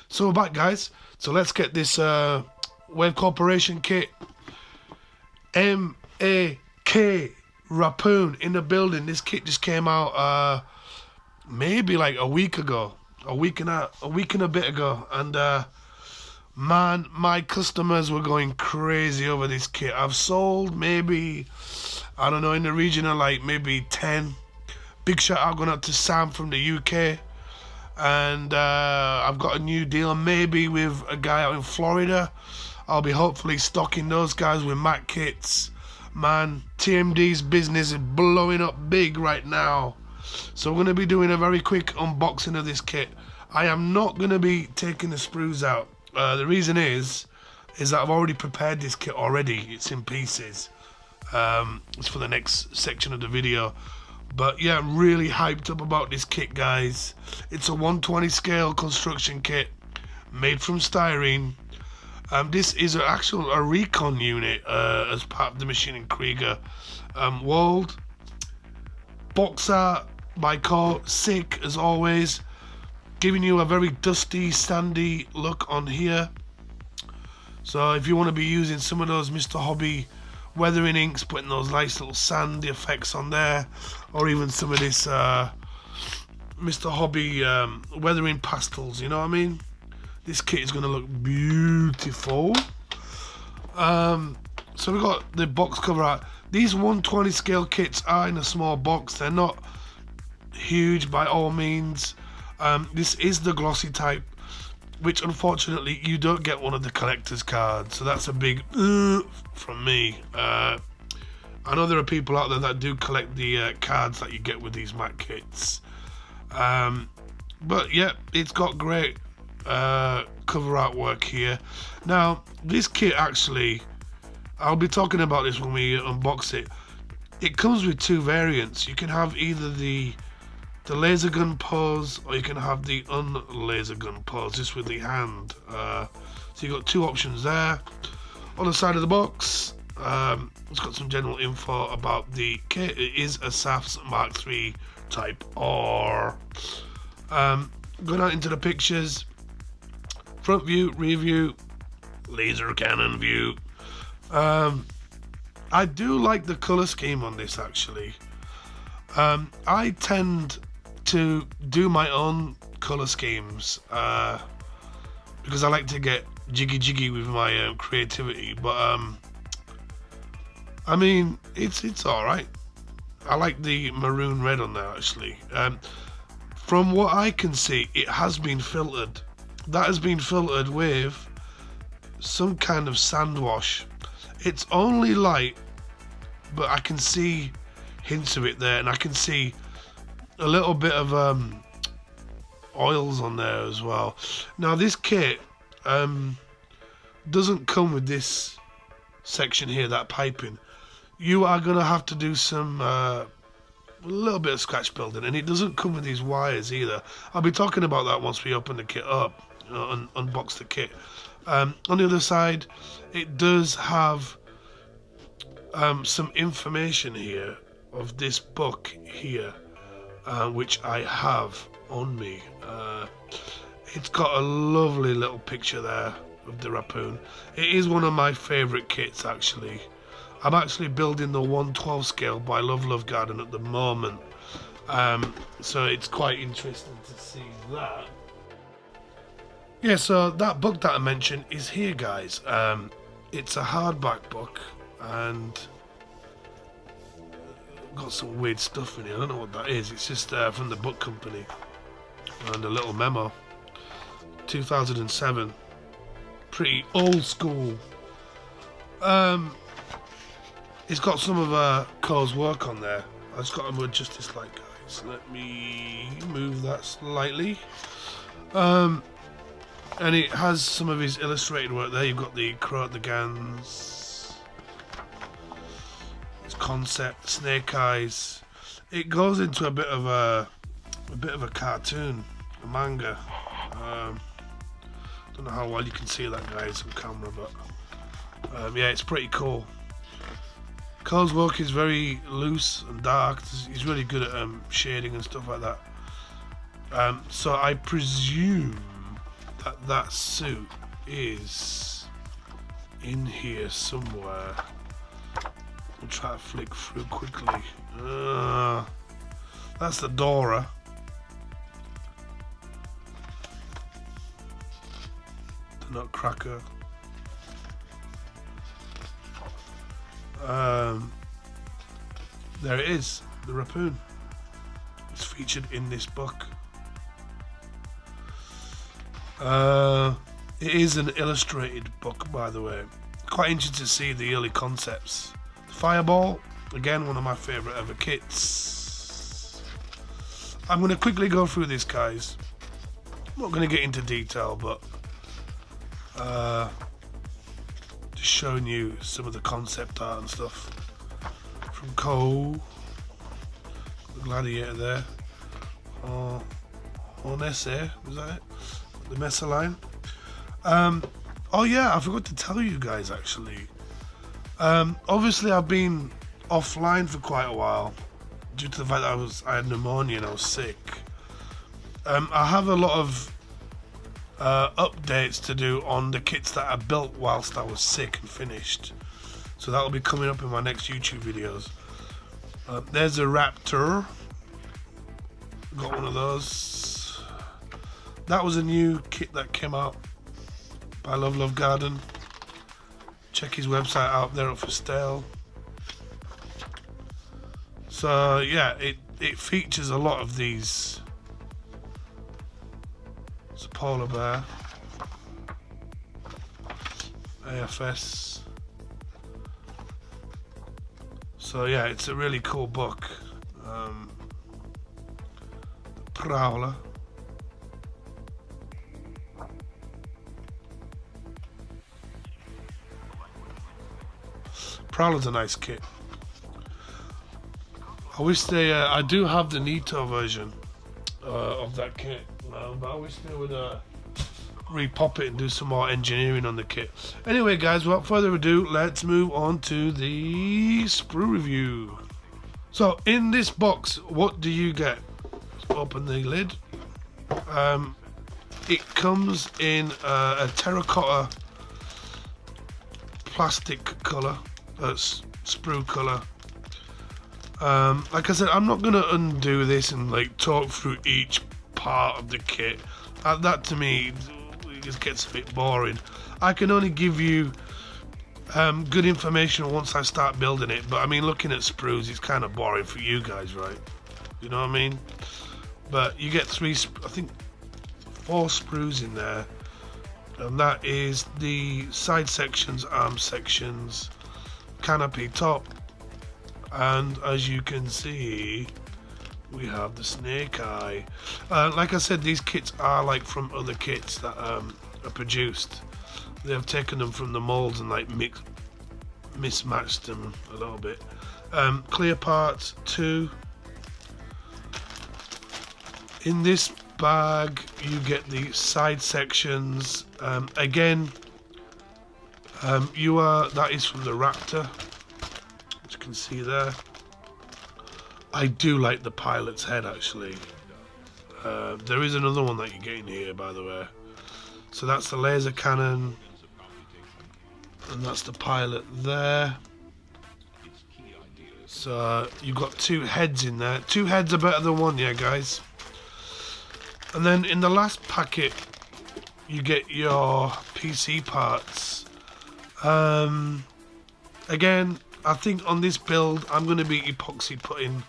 So we're back, guys. So let's get this Wave Corporation kit. Ma.k Rapoon in the building. This kit just came out maybe like a week ago, a week and a bit ago, and man, my customers were going crazy over this kit. I've sold maybe, I don't know, in the region of like maybe 10. Big shout out going out to Sam from the UK. And I've got a new deal maybe with a guy out in Florida. I'll be hopefully stocking those guys with Ma.k kits. Man, TMD's business is blowing up big right now. So we're going to be doing a very quick unboxing of this kit. I am not going to be taking the sprues out. The reason is that I've already prepared this kit already. It's in pieces. It's for the next section of the video. But yeah, I'm really hyped up about this kit, guys. It's a 120 scale construction kit made from styrene. This is a recon unit as part of the Maschinen Krieger. Walled box art by Ma.k, sick as always, giving you a very dusty, sandy look on here. So if you want to be using some of those Mr. Hobby weathering inks, putting those nice little sandy effects on there, or even some of this Mr. Hobby weathering pastels, you know what I mean? This kit is going to look beautiful. So we got the box cover out. These 120 scale kits are in a small box. They're not huge by all means. This is the glossy type, which unfortunately you don't get one of the collector's cards, so that's a big from me. I know there are people out there that do collect the cards that you get with these Ma.k kits, but yeah, it's got great cover artwork here. Now this kit, actually, I'll be talking about this when we unbox it. It comes with two variants. You can have either the laser gun pose, or you can have the unlaser gun pose, just with the hand. So you've got two options there. On the side of the box, it's got some general info about the kit. It is a SAF's Mark III Type R. Going out into the pictures, front view, rear view, laser cannon view. I do like the color scheme on this, actually. I tend to do my own color schemes because I like to get jiggy with my creativity, but I mean, it's all right. I like the maroon red on there, actually. From what I can see, it has been filtered. That has been filtered with some kind of sand wash. It's only light, but I can see hints of it there, and I can see a little bit of oils on there as well. Now this kit doesn't come with this section here, that piping. You are gonna have to do some a little bit of scratch building, and it doesn't come with these wires either. I'll be talking about that once we open the kit up, unbox the kit. On the other side, it does have some information here of this book here, which I have on me. It's got a lovely little picture there of the Rapoon. It is one of my favourite kits, actually. I'm actually building the 112 scale by Love Garden at the moment, so it's quite interesting to see that. Yeah, so that book that I mentioned is here, guys. It's a hardback book, and got some weird stuff in here. I don't know what that is. It's just from the book company, and a little memo. 2007, pretty old school. It's got some of Cole's work on there. I just got to adjust this light, guys. Let me move that slightly. And it has some of his illustrated work there. You've got the Crow at the Gans, its concept, Snake Eyes. It goes into a bit of a cartoon, a manga. Don't know how well you can see that, guys, on camera, but yeah, it's pretty cool. Cole's work is very loose and dark. He's really good at shading and stuff like that. So I presume that suit is in here somewhere. I'll try to flick through quickly. That's the Dora. The Nutcracker. There it is, the Rapoon. It's featured in this book. It is an illustrated book, by the way. Quite interesting to see the early concepts. The Fireball, again, one of my favourite ever kits. I'm going to quickly go through this, guys. I'm not going to get into detail, but just showing you some of the concept art and stuff from Cole. The Gladiator there. Honesse, was that it? The Messer line. Oh yeah, I forgot to tell you guys actually. Obviously I've been offline for quite a while due to the fact that I had pneumonia and I was sick. I have a lot of updates to do on the kits that I built whilst I was sick and finished. So that'll be coming up in my next YouTube videos. There's a Raptor. Got one of those. That was a new kit that came out by Love Garden. Check his website out, they're up for sale. So yeah, it features a lot of these. It's a polar bear. AFS. So yeah, it's a really cool book. Prowler. Prowler's a nice kit. I wish they, I do have the Nito version of that kit, but I wish they would repop it and do some more engineering on the kit. Anyway guys, without further ado, let's move on to the sprue review. So in this box, what do you get? Open the lid. It comes in a terracotta plastic colour. That's sprue colour. Like I said, I'm not going to undo this and like talk through each part of the kit. That to me it just gets a bit boring. I can only give you good information once I start building it, but I mean, looking at sprues, it's kind of boring for you guys, right? You know what I mean? But you get I think 4 sprues in there, and that is the side sections, arm sections, canopy top, and as you can see, we have the snake eye. Like I said, these kits are like from other kits that are produced. They have taken them from the molds and like mismatched them a little bit. Clear parts 2. In this bag you get the side sections. Again, that is from the Raptor, as you can see there. I do like the pilot's head actually. There is another one that you get in here, by the way. So that's the laser cannon, and that's the pilot there. So you've got 2 heads in there. 2 heads are better than 1, yeah guys. And then in the last packet you get your PC parts. Again, I think on this build I'm going to be epoxy putting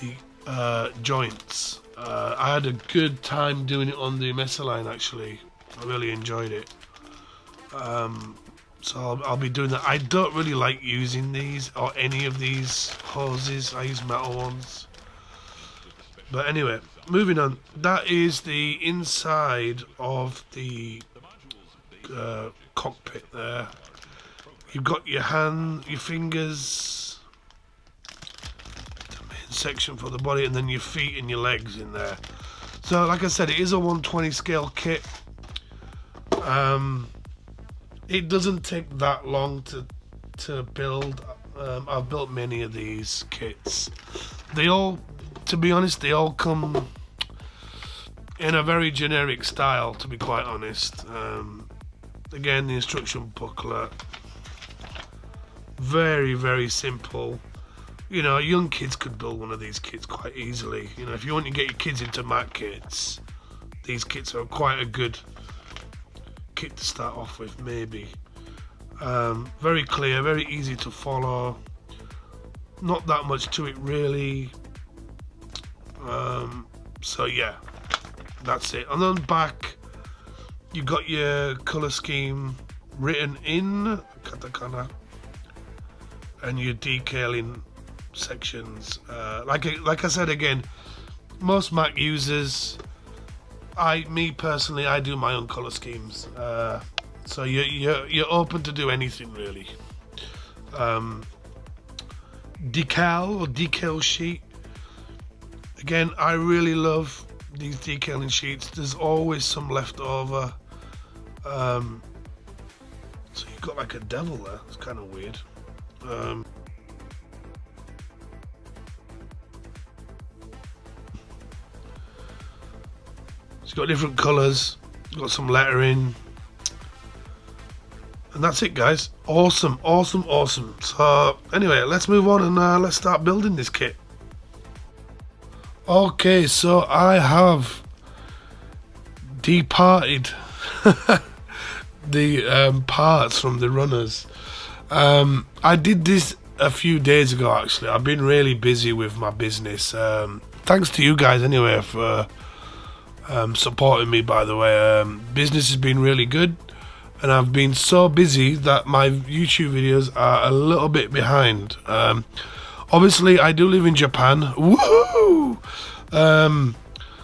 the joints. I had a good time doing it on the Messer line actually. I really enjoyed it. So I'll be doing that. I don't really like using these or any of these hoses. I use metal ones. But anyway, moving on. That is the inside of the cockpit there. You've got your hand, your fingers, the main section for the body, and then your feet and your legs in there. So like I said, it is a 120 scale kit. It doesn't take that long to build. I've built many of these kits. They all, to be honest, they all come in a very generic style, to be quite honest. Again, the instruction booklet, very, very simple. You know, young kids could build one of these kits quite easily. You know, if you want to get your kids into Ma.k kits, these kits are quite a good kit to start off with, maybe. Very clear, very easy to follow. Not that much to it, really. So yeah, that's it. And then back, you got your color scheme written in katakana, and your decaling sections. Like I said again, most Mac users, me personally, I do my own color schemes. So you're open to do anything, really. Decal sheet. Again, I really love these decaling sheets. There's always some left over. So you've got like a devil there. It's kind of weird. It's got different colours. Got some lettering. And that's it, guys. Awesome, awesome, awesome. So anyway, let's move on and let's start building this kit. Okay, so I have departed the parts from the runners. I did this a few days ago, actually. I've been really busy with my business. Thanks to you guys anyway for supporting me, by the way. Business has been really good, and I've been so busy that my YouTube videos are a little bit behind. Obviously, I do live in Japan. Woohoo!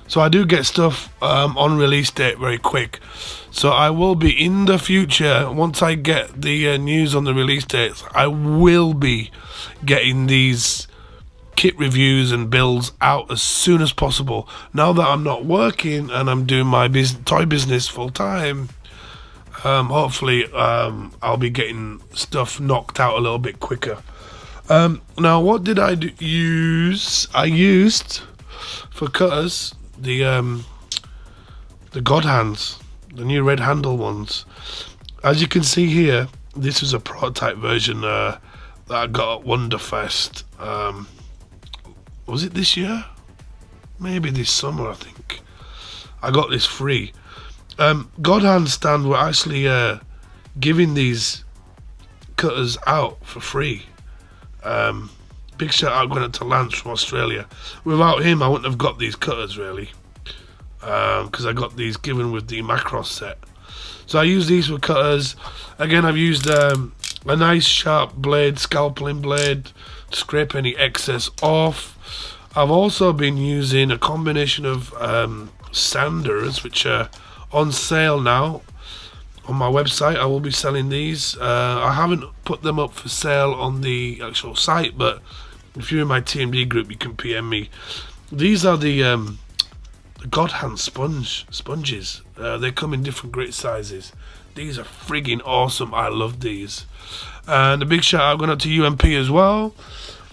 So I do get stuff on release date very quick. So I will be in the future, once I get the news on the release dates, I will be getting these kit reviews and builds out as soon as possible. Now that I'm not working and I'm doing my toy business full time, hopefully I'll be getting stuff knocked out a little bit quicker. Now, what did I use? I used for cutters the God hands, the new red handle ones. As you can see here, this is a prototype version that I got at Wonderfest. Was it this year? Maybe this summer, I think. I got this free. God hand stand were actually giving these cutters out for free. Big shout out going out to Lance from Australia. Without him, I wouldn't have got these cutters, really, because I got these given with the Macross set. So I use these for cutters. Again, I've used a nice sharp blade, scalpeling blade, to scrape any excess off. I've also been using a combination of sanders, which are on sale now on my website. I will be selling these. I haven't put them up for sale on the actual site, but if you're in my TMD group, you can PM me. These are the God hand sponges. They come in different grit sizes. These are friggin' awesome. I love these. And a big shout out going out to UMP as well.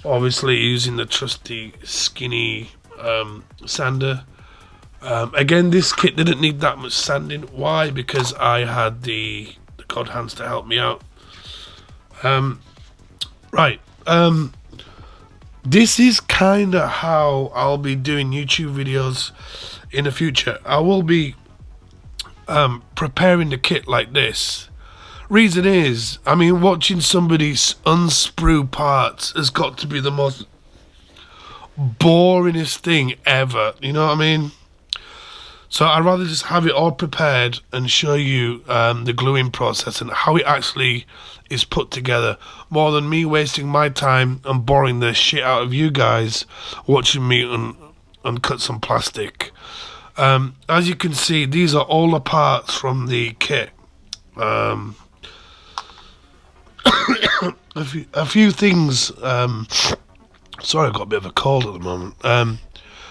Obviously using the trusty skinny sander. Again, this kit didn't need that much sanding. Why? Because I had the God hands to help me out. Right. This is kind of how I'll be doing YouTube videos in the future. I will be preparing the kit like this. Reason is, I mean, watching somebody unsprue parts has got to be the most boringest thing ever. You know what I mean? So I'd rather just have it all prepared and show you the gluing process and how it actually is put together, more than me wasting my time and boring the shit out of you guys watching me uncut some plastic. As you can see, these are all the parts from the kit. A few things. Sorry, I've got a bit of a cold at the moment.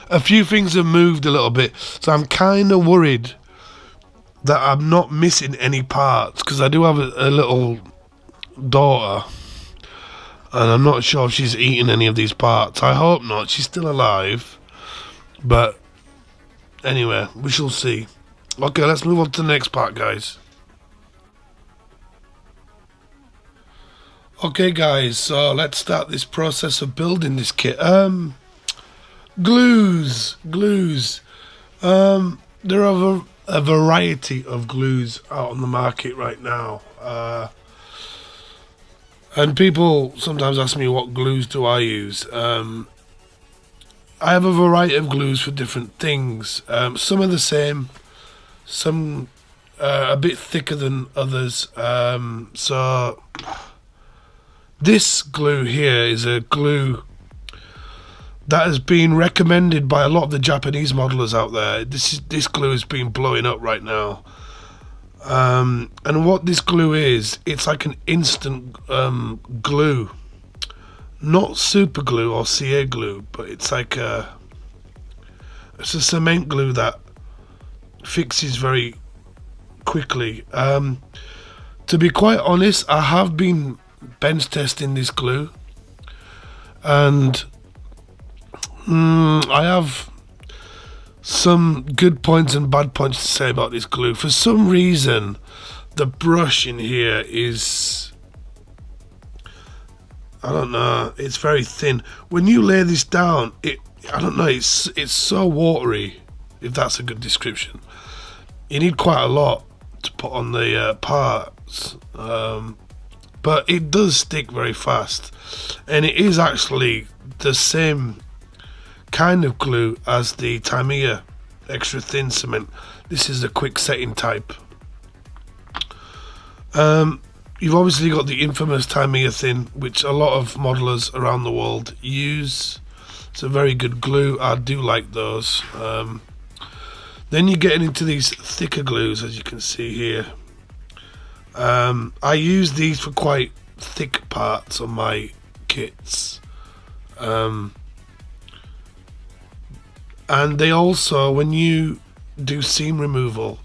A few things have moved a little bit, so I'm kind of worried that I'm not missing any parts, because I do have a little daughter, and I'm not sure if she's eaten any of these parts. I hope not. She's still alive, but anyway, we shall see. Okay, let's move on to the next part, guys. Okay, guys, so let's start this process of building this kit. Glues. There are a variety of glues out on the market right now. And people sometimes ask me, what glues do I use? I have a variety of glues for different things. Some are the same, some a bit thicker than others. So this glue here is a glue that has been recommended by a lot of the Japanese modelers out there. This glue has been blowing up right now. And what this glue is, it's like an instant glue, not super glue or CA glue, but it's like it's a cement glue that fixes very quickly. To be quite honest, I have been bench testing this glue, and I have some good points and bad points to say about this glue. For some reason, the brush in here is, I don't know, it's very thin. When you lay this down, I don't know, it's so watery, if that's a good description. You need quite a lot to put on the parts, but it does stick very fast, and it is actually the same kind of glue as the Tamiya extra thin cement. This is a quick setting type. You've obviously got the infamous Tamiya thin, which a lot of modelers around the world use. It's a very good glue. I do like those. Then you're getting into these thicker glues, as you can see here. I use these for quite thick parts on my kits. And they also, when you do seam removal,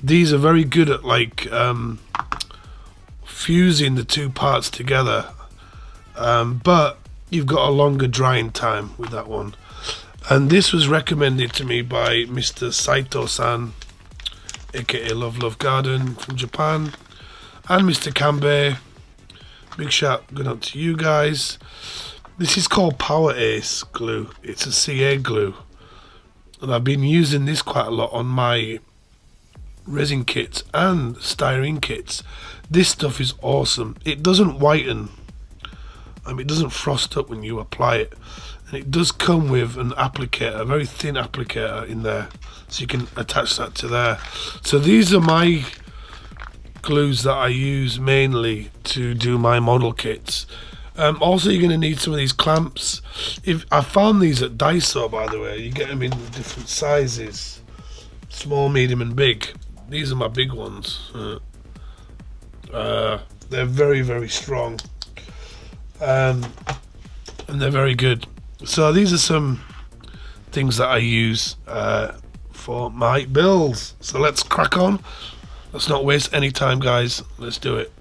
these are very good at like fusing the two parts together, but you've got a longer drying time with that one. And this was recommended to me by Mr. Saito-san, aka Love Garden from Japan, and Mr. Kanbei. Big shout going out to you guys. This is called Power Ace glue. It's a CA glue, and I've been using this quite a lot on my resin kits and styrene kits. This stuff is awesome. It doesn't whiten, it doesn't frost up when you apply it, and it does come with an applicator, a very thin applicator in there, so you can attach that to there. So these are my glues that I use mainly to do my model kits. Also, you're going to need some of these clamps. I found these at Daiso, by the way. You get them in different sizes, small, medium and big. These are my big ones. They're very, very strong, and they're very good. So these are some things that I use for my builds. So let's crack on. Let's not waste any time, guys. Let's do it.